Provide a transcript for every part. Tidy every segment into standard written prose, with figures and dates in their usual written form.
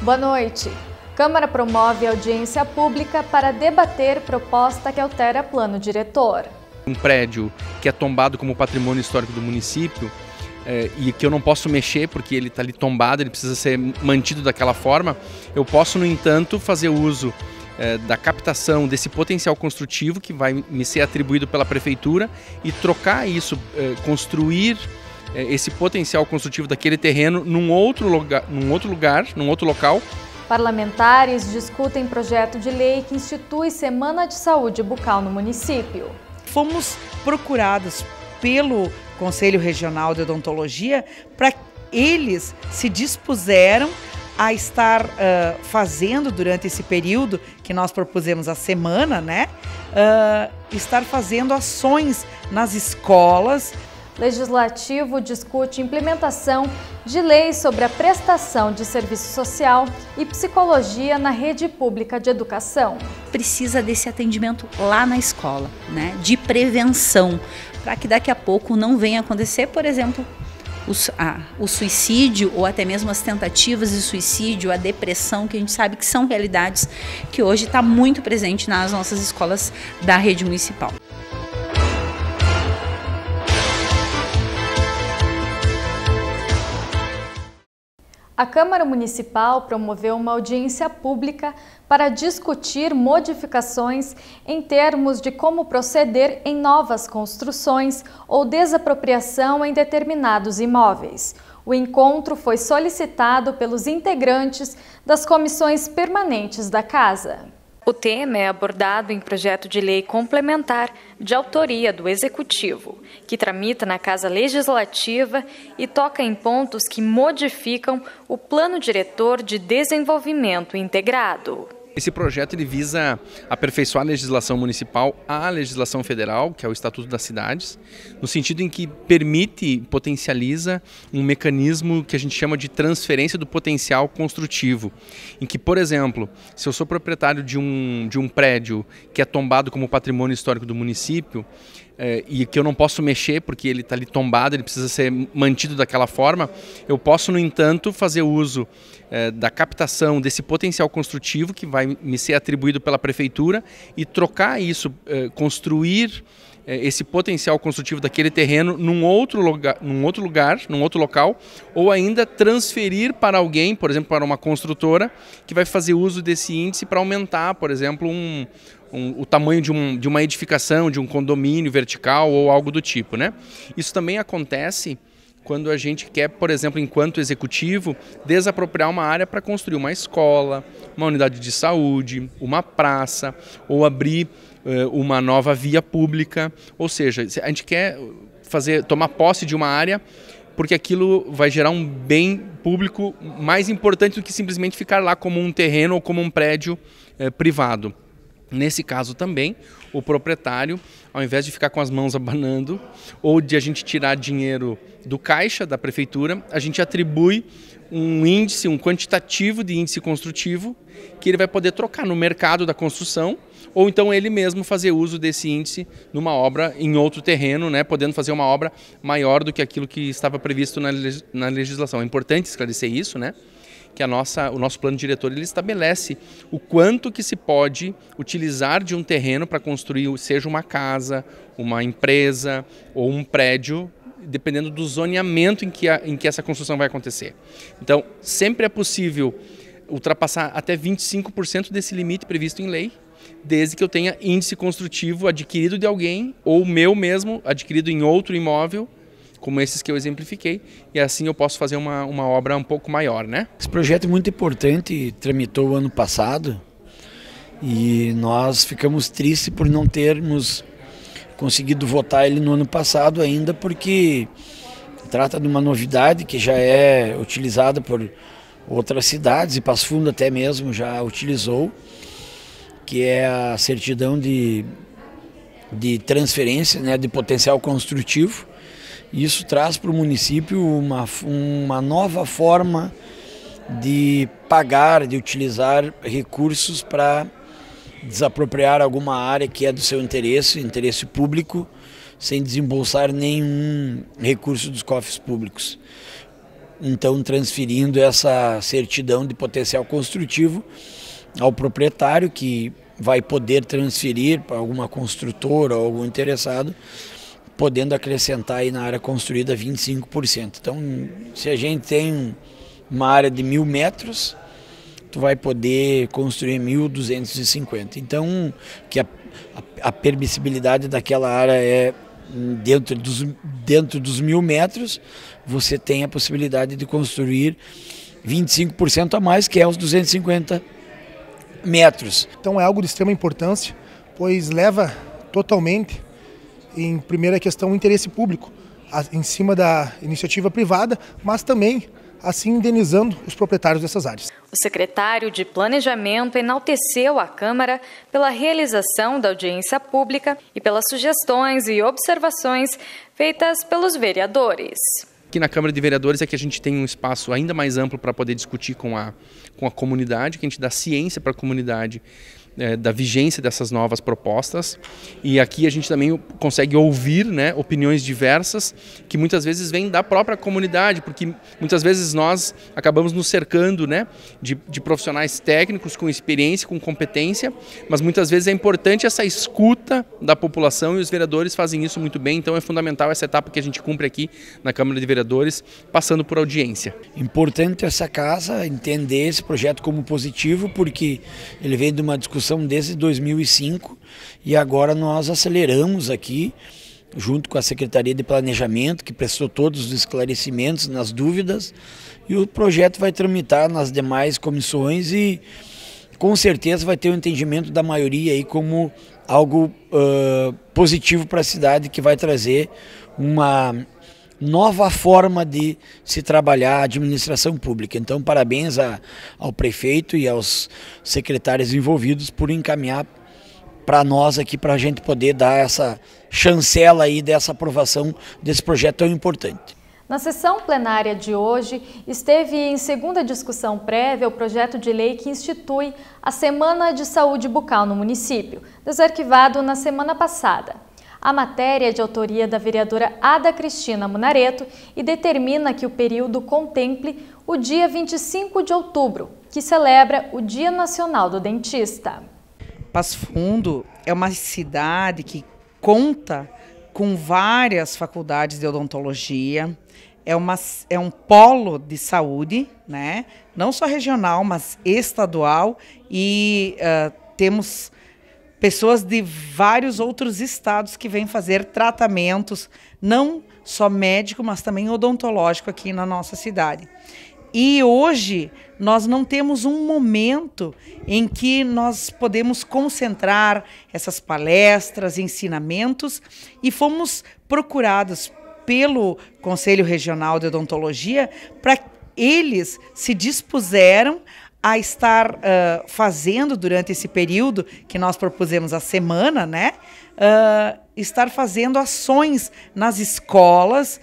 Boa noite. Câmara promove audiência pública para debater proposta que altera plano diretor. Um prédio que é tombado como patrimônio histórico do município e que eu não posso mexer porque ele está ali tombado, ele precisa ser mantido daquela forma, eu posso, no entanto, fazer uso da captação desse potencial construtivo que vai me ser atribuído pela prefeitura e trocar isso, construir esse potencial construtivo daquele terreno num outro local. Parlamentares discutem projeto de lei que institui Semana de Saúde Bucal no município. Fomos procurados pelo Conselho Regional de Odontologia para eles se dispuseram a estar fazendo durante esse período que nós propusemos a semana, estar fazendo ações nas escolas. Legislativo discute implementação de leis sobre a prestação de serviço social e psicologia na rede pública de educação. Precisa desse atendimento lá na escola, de prevenção, para que daqui a pouco não venha acontecer, por exemplo, o suicídio ou até mesmo as tentativas de suicídio, a depressão, que a gente sabe que são realidades que hoje está muito presente nas nossas escolas da rede municipal. A Câmara Municipal promoveu uma audiência pública para discutir modificações em termos de como proceder em novas construções ou desapropriação em determinados imóveis. O encontro foi solicitado pelos integrantes das comissões permanentes da Casa. O tema é abordado em projeto de lei complementar de autoria do Executivo, que tramita na Casa Legislativa e toca em pontos que modificam o Plano Diretor de Desenvolvimento Integrado. Esse projeto ele visa aperfeiçoar a legislação municipal à legislação federal, que é o Estatuto das Cidades, no sentido em que permite, potencializa um mecanismo que a gente chama de transferência do potencial construtivo, em que, por exemplo, se eu sou proprietário de um prédio que é tombado como patrimônio histórico do município, e que eu não posso mexer porque ele está ali tombado, ele precisa ser mantido daquela forma, eu posso, no entanto, fazer uso da captação desse potencial construtivo que vai me ser atribuído pela prefeitura e trocar isso, construir esse potencial construtivo daquele terreno num outro local, ou ainda transferir para alguém, por exemplo, para uma construtora, que vai fazer uso desse índice para aumentar, por exemplo, o tamanho de uma edificação, de um condomínio vertical ou algo do tipo, Isso também acontece quando a gente quer, por exemplo, enquanto executivo, desapropriar uma área para construir uma escola, uma unidade de saúde, uma praça, ou abrir uma nova via pública. Ou seja, a gente quer tomar posse de uma área porque aquilo vai gerar um bem público mais importante do que simplesmente ficar lá como um terreno ou como um prédio privado. Nesse caso também, o proprietário, ao invés de ficar com as mãos abanando ou de a gente tirar dinheiro do caixa da prefeitura, a gente atribui um índice, um quantitativo de índice construtivo que ele vai poder trocar no mercado da construção ou então ele mesmo fazer uso desse índice numa obra em outro terreno, podendo fazer uma obra maior do que aquilo que estava previsto na legislação. É importante esclarecer isso, que o nosso plano diretor ele estabelece o quanto que se pode utilizar de um terreno para construir, seja uma casa, uma empresa ou um prédio, dependendo do zoneamento em que essa construção vai acontecer. Então, sempre é possível ultrapassar até 25% desse limite previsto em lei, desde que eu tenha índice construtivo adquirido de alguém ou meu mesmo, adquirido em outro imóvel, como esses que eu exemplifiquei, e assim eu posso fazer uma obra um pouco maior, Esse projeto é muito importante, tramitou o ano passado e nós ficamos tristes por não termos conseguido votar ele no ano passado ainda, porque trata de uma novidade que já é utilizada por outras cidades, e Passo Fundo até mesmo já utilizou, que é a certidão de transferência, de potencial construtivo. Isso traz para o município uma nova forma de pagar, de utilizar recursos para desapropriar alguma área que é do seu interesse público, sem desembolsar nenhum recurso dos cofres públicos. então transferindo essa certidão de potencial construtivo ao proprietário, que vai poder transferir para alguma construtora ou algum interessado, podendo acrescentar aí na área construída 25%. Então, se a gente tem uma área de 1.000 metros, tu vai poder construir 1.250. Então, que a permissibilidade daquela área é dentro dos 1.000 metros, você tem a possibilidade de construir 25% a mais, que é os 250 metros. Então é algo de extrema importância, pois leva totalmente, em primeira questão, o interesse público em cima da iniciativa privada, mas também assim indenizando os proprietários dessas áreas. O secretário de Planejamento enalteceu a Câmara pela realização da audiência pública e pelas sugestões e observações feitas pelos vereadores. Aqui na Câmara de Vereadores é que a gente tem um espaço ainda mais amplo para poder discutir com a comunidade, que a gente dá ciência para a comunidade da vigência dessas novas propostas, e aqui a gente também consegue ouvir, né, opiniões diversas que muitas vezes vêm da própria comunidade, porque muitas vezes nós acabamos nos cercando, né, de profissionais técnicos com experiência, com competência, mas muitas vezes é importante essa escuta da população, e os vereadores fazem isso muito bem. Então é fundamental essa etapa que a gente cumpre aqui na Câmara de Vereadores, passando por audiência. Importante essa casa entender esse projeto como positivo, porque ele vem de uma discussão desde 2005 e agora nós aceleramos aqui, junto com a Secretaria de Planejamento, que prestou todos os esclarecimentos nas dúvidas, e o projeto vai tramitar nas demais comissões e com certeza vai ter o entendimento da maioria aí como algo positivo para a cidade, que vai trazer uma nova forma de se trabalhar a administração pública. Então, parabéns ao prefeito e aos secretários envolvidos por encaminhar para nós aqui, para a gente poder dar essa chancela aí dessa aprovação desse projeto tão importante. Na sessão plenária de hoje, esteve em segunda discussão prévia o projeto de lei que institui a Semana de Saúde Bucal no município, desarquivado na semana passada. A matéria é de autoria da vereadora Ada Cristina Munareto e determina que o período contemple o dia 25 de outubro, que celebra o Dia Nacional do Dentista. Passo Fundo é uma cidade que conta com várias faculdades de odontologia, é um polo de saúde, né? Não só regional, mas estadual, e temos pessoas de vários outros estados que vêm fazer tratamentos, não só médico, mas também odontológico aqui na nossa cidade. E hoje nós não temos um momento em que nós podemos concentrar essas palestras, ensinamentos, e fomos procurados pelo Conselho Regional de Odontologia para eles se dispuseram a estar fazendo durante esse período que nós propusemos a semana, né? Estar fazendo ações nas escolas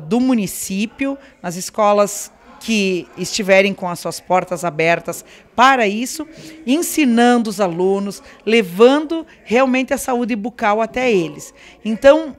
do município, nas escolas que estiverem com as suas portas abertas para isso, ensinando os alunos, levando realmente a saúde bucal até eles. Então,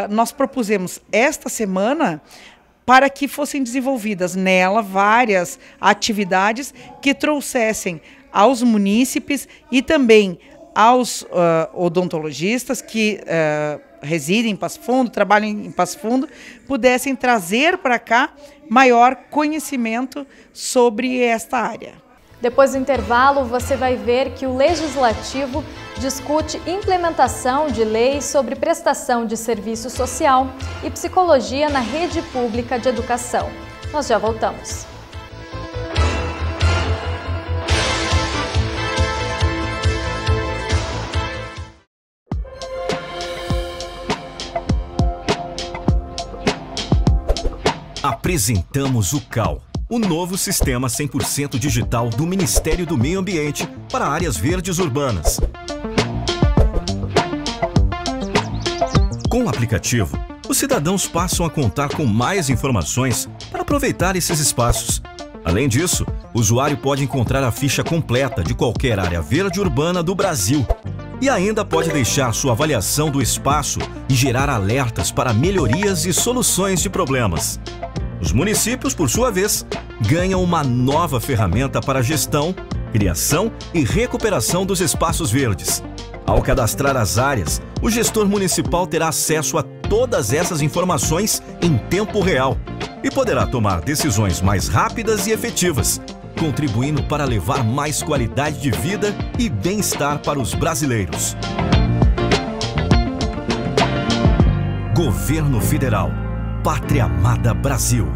nós propusemos esta semana para que fossem desenvolvidas nela várias atividades que trouxessem aos munícipes e também aos odontologistas que residem em Passo Fundo, trabalham em Passo Fundo, pudessem trazer para cá maior conhecimento sobre esta área. Depois do intervalo, você vai ver que o Legislativo discute implementação de leis sobre prestação de serviço social e psicologia na rede pública de educação. Nós já voltamos. Apresentamos o CAL, o novo sistema 100% digital do Ministério do Meio Ambiente para áreas verdes urbanas. Com o aplicativo, os cidadãos passam a contar com mais informações para aproveitar esses espaços. Além disso, o usuário pode encontrar a ficha completa de qualquer área verde urbana do Brasil e ainda pode deixar sua avaliação do espaço e gerar alertas para melhorias e soluções de problemas. Os municípios, por sua vez, ganham uma nova ferramenta para a gestão, criação e recuperação dos espaços verdes. Ao cadastrar as áreas, o gestor municipal terá acesso a todas essas informações em tempo real e poderá tomar decisões mais rápidas e efetivas, contribuindo para levar mais qualidade de vida e bem-estar para os brasileiros. Governo Federal. Pátria Amada Brasil.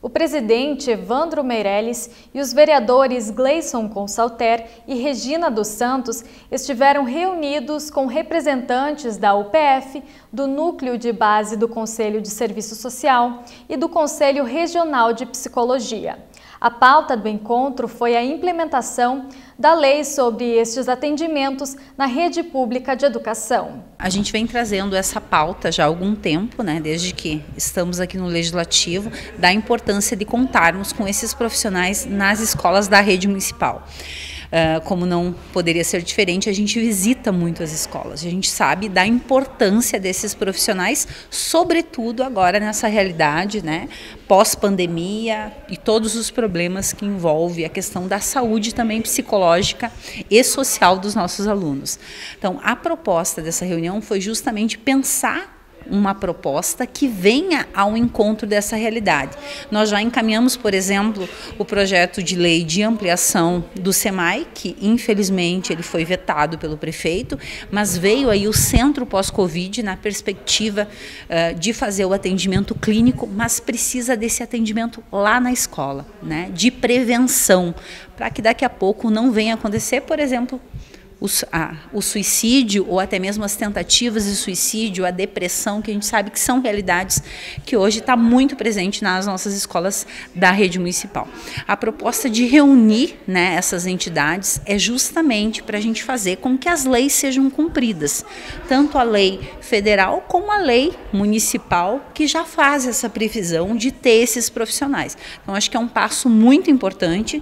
O presidente Evandro Meirelles e os vereadores Gleison Consalter e Regina dos Santos estiveram reunidos com representantes da UPF, do Núcleo de Base do Conselho de Serviço Social e do Conselho Regional de Psicologia. A pauta do encontro foi a implementação da lei sobre estes atendimentos na rede pública de educação. A gente vem trazendo essa pauta já há algum tempo, né, desde que estamos aqui no Legislativo, da importância de contarmos com esses profissionais nas escolas da rede municipal. Como não poderia ser diferente, a gente visita muito as escolas. A gente sabe da importância desses profissionais, sobretudo agora nessa realidade, né, pós-pandemia e todos os problemas que envolvem a questão da saúde também psicológica e social dos nossos alunos. Então, a proposta dessa reunião foi justamente pensar uma proposta que venha ao encontro dessa realidade. Nós já encaminhamos, por exemplo, o projeto de lei de ampliação do SEMAI, que infelizmente ele foi vetado pelo prefeito, mas veio aí o centro pós-Covid na perspectiva de fazer o atendimento clínico, mas precisa desse atendimento lá na escola, né, de prevenção, para que daqui a pouco não venha acontecer, por exemplo, o suicídio ou até mesmo as tentativas de suicídio, a depressão, que a gente sabe que são realidades que hoje está muito presente nas nossas escolas da rede municipal. A proposta de reunir, né, essas entidades é justamente para a gente fazer com que as leis sejam cumpridas, tanto a lei federal como a lei municipal, que já faz essa previsão de ter esses profissionais. Então, acho que é um passo muito importante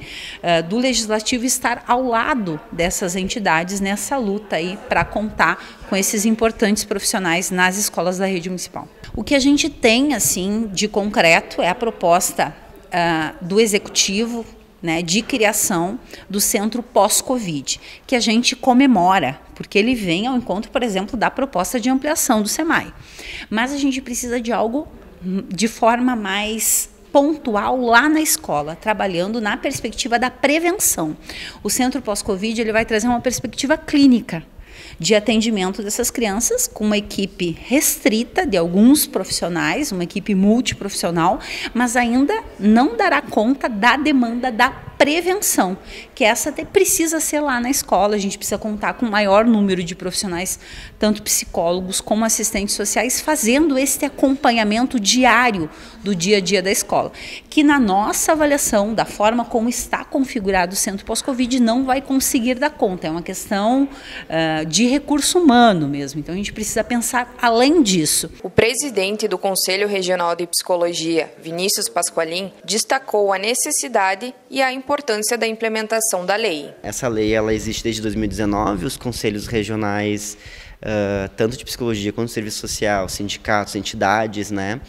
do Legislativo estar ao lado dessas entidades nessa luta aí para contar com esses importantes profissionais nas escolas da rede municipal. O que a gente tem assim de concreto é a proposta do Executivo, né, de criação do centro pós-Covid, que a gente comemora, porque ele vem ao encontro, por exemplo, da proposta de ampliação do SEMAI. Mas a gente precisa de algo de forma mais pontual lá na escola, trabalhando na perspectiva da prevenção. O centro pós-Covid ele vai trazer uma perspectiva clínica de atendimento dessas crianças com uma equipe restrita de alguns profissionais, uma equipe multiprofissional, mas ainda não dará conta da demanda da prevenção, que essa precisa ser lá na escola. A gente precisa contar com o maior número de profissionais, tanto psicólogos como assistentes sociais, fazendo esse acompanhamento diário do dia a dia da escola, que na nossa avaliação, da forma como está configurado o centro pós-Covid, não vai conseguir dar conta. É uma questão de recurso humano mesmo, então a gente precisa pensar além disso. O presidente do Conselho Regional de Psicologia, Vinícius Pasqualin, destacou a necessidade e a importância da implementação da lei. Essa lei ela existe desde 2019, os conselhos regionais tanto de psicologia quanto de serviço social, sindicatos, entidades, né,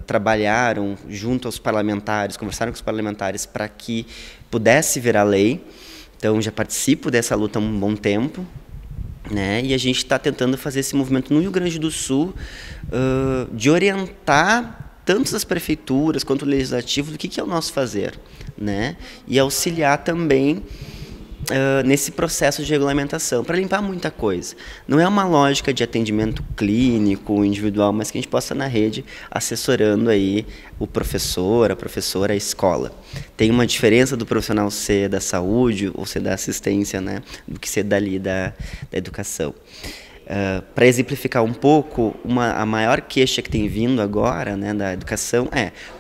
trabalharam junto aos parlamentares, conversaram com os parlamentares para que pudesse virar lei. Então, já participo dessa luta há um bom tempo, né, e a gente está tentando fazer esse movimento no Rio Grande do Sul, de orientar tanto as prefeituras quanto o legislativo do que é o nosso fazer, né, e auxiliar também nesse processo de regulamentação, para limpar muita coisa. Não é uma lógica de atendimento clínico, individual, mas que a gente possa estar na rede assessorando aí o professor, a professora, a escola. Tem uma diferença do profissional ser da saúde ou ser da assistência, né, do que ser dali da educação. Para exemplificar um pouco, a maior queixa que tem vindo agora, né, da educação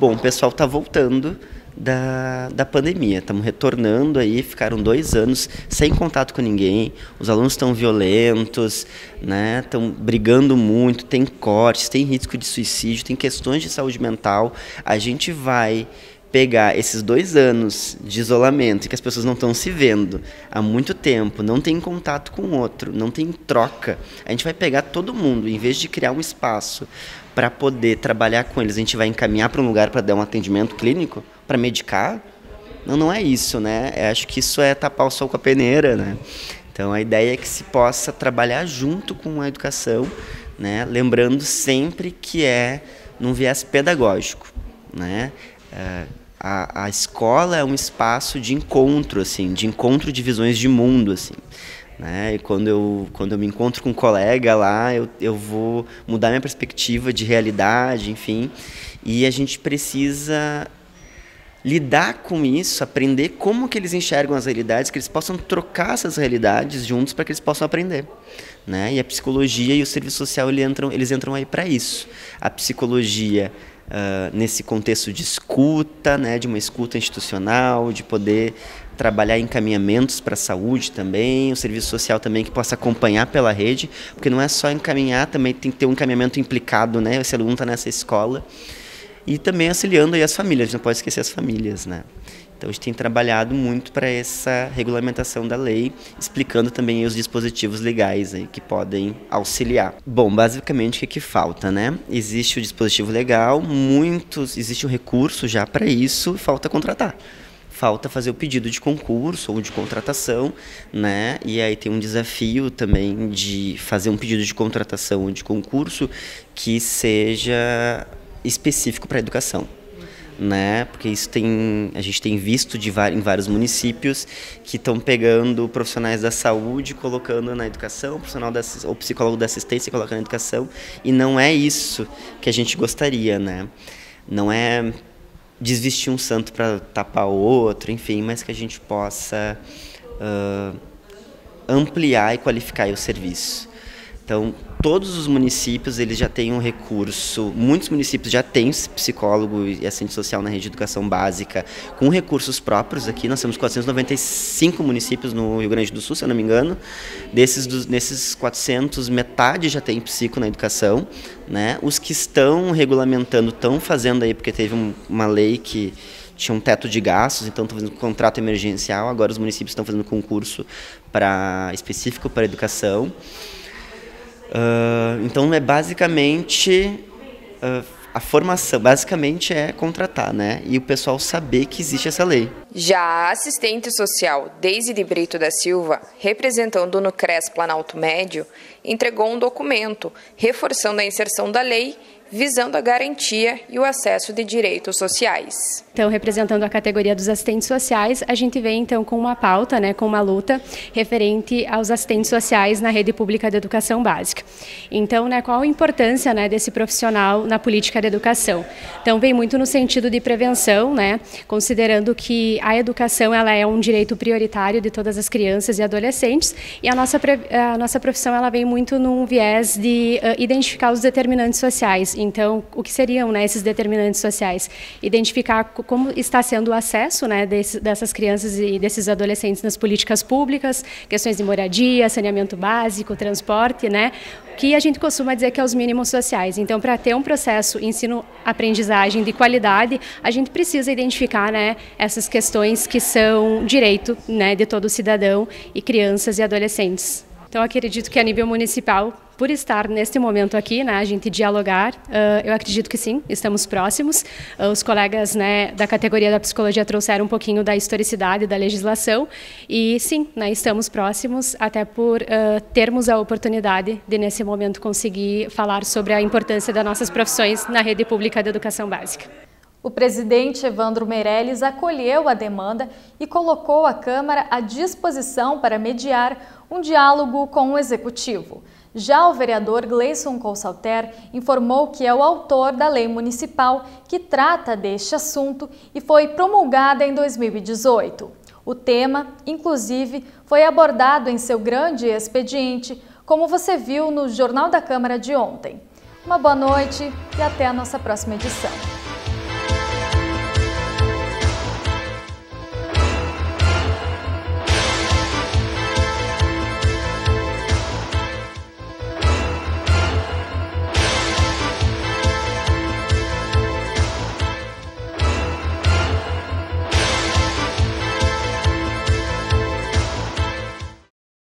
bom, o pessoal está voltando da pandemia, estamos retornando aí, ficaram 2 anos sem contato com ninguém, os alunos estão violentos, né, estão brigando muito, tem cortes, tem risco de suicídio, tem questões de saúde mental. A gente vai pegar esses 2 anos de isolamento, em que as pessoas não estão se vendo há muito tempo, não tem contato com o outro, não tem troca, a gente vai pegar todo mundo, em vez de criar um espaço para poder trabalhar com eles, a gente vai encaminhar para um lugar para dar um atendimento clínico, para medicar? Não é isso, né? Eu acho que isso é tapar o sol com a peneira, né? Então, a ideia é que se possa trabalhar junto com a educação, né? Lembrando sempre que é num viés pedagógico, né? A escola é um espaço de encontro, assim, de visões de mundo, assim, né? E quando eu me encontro com um colega lá, eu vou mudar minha perspectiva de realidade, enfim, e a gente precisa lidar com isso, aprender como que eles enxergam as realidades, que eles possam trocar essas realidades juntos para que eles possam aprender, né? E a psicologia e o serviço social eles entram aí para isso. A psicologia nesse contexto de escuta, né, de uma escuta institucional, de poder trabalhar encaminhamentos para a saúde também, o serviço social também que possa acompanhar pela rede, porque não é só encaminhar, também tem que ter um encaminhamento implicado, né, esse aluno está nessa escola, e também auxiliando aí as famílias, não pode esquecer as famílias, né. Então a gente tem trabalhado muito para essa regulamentação da lei, explicando também os dispositivos legais aí que podem auxiliar. Bom, basicamente o que falta, né? Existe o dispositivo legal, existe um recurso já para isso, falta contratar. Falta fazer o pedido de concurso ou de contratação, né? E aí tem um desafio também de fazer um pedido de contratação ou de concurso que seja específico para a educação, né? Porque isso a gente tem visto em vários municípios que estão pegando profissionais da saúde, colocando na educação, o psicólogo da assistência colocando na educação, e não é isso que a gente gostaria, né? Não é desvestir um santo para tapar o outro, enfim, mas que a gente possa ampliar e qualificar o serviço. Então, todos os municípios eles já têm um recurso, muitos municípios já têm psicólogo e assistente social na rede de educação básica com recursos próprios. Aqui nós temos 495 municípios no Rio Grande do Sul, se eu não me engano. Nesses 400, metade já tem psico na educação, né? Os que estão regulamentando estão fazendo aí, porque teve uma lei que tinha um teto de gastos, então estão fazendo contrato emergencial. Agora os municípios estão fazendo concurso específico para a educação. Então é basicamente a formação, basicamente é contratar, né? E o pessoal saber que existe essa lei. Já a assistente social Deise de Brito da Silva, representando o Nucres Planalto Médio, entregou um documento reforçando a inserção da lei, visando a garantia e o acesso de direitos sociais. Então, representando a categoria dos assistentes sociais, a gente vem então com uma pauta, né, com uma luta referente aos assistentes sociais na rede pública de educação básica. Então, né, qual a importância, né, desse profissional na política de educação? Então, vem muito no sentido de prevenção, né, considerando que a educação ela é um direito prioritário de todas as crianças e adolescentes, e a nossa profissão ela vem muito num viés de identificar os determinantes sociais. Então, o que seriam, né, esses determinantes sociais? Identificar como está sendo o acesso, né, dessas crianças e desses adolescentes nas políticas públicas, questões de moradia, saneamento básico, transporte, né, que a gente costuma dizer que é os mínimos sociais. Então, para ter um processo ensino-aprendizagem de qualidade, a gente precisa identificar, né, essas questões que são direito, né, de todo cidadão e crianças e adolescentes. Então, acredito que a nível municipal, por estar neste momento aqui, né, a gente dialogar, eu acredito que sim, estamos próximos. Os colegas, né, da categoria da psicologia trouxeram um pouquinho da historicidade da legislação e sim, né, estamos próximos, até por termos a oportunidade de, nesse momento, conseguir falar sobre a importância das nossas profissões na rede pública de educação básica. O presidente Evandro Meirelles acolheu a demanda e colocou a Câmara à disposição para mediar um diálogo com o Executivo. Já o vereador Gleison Consalter informou que é o autor da lei municipal que trata deste assunto e foi promulgada em 2018. O tema, inclusive, foi abordado em seu grande expediente, como você viu no Jornal da Câmara de ontem. Uma boa noite e até a nossa próxima edição.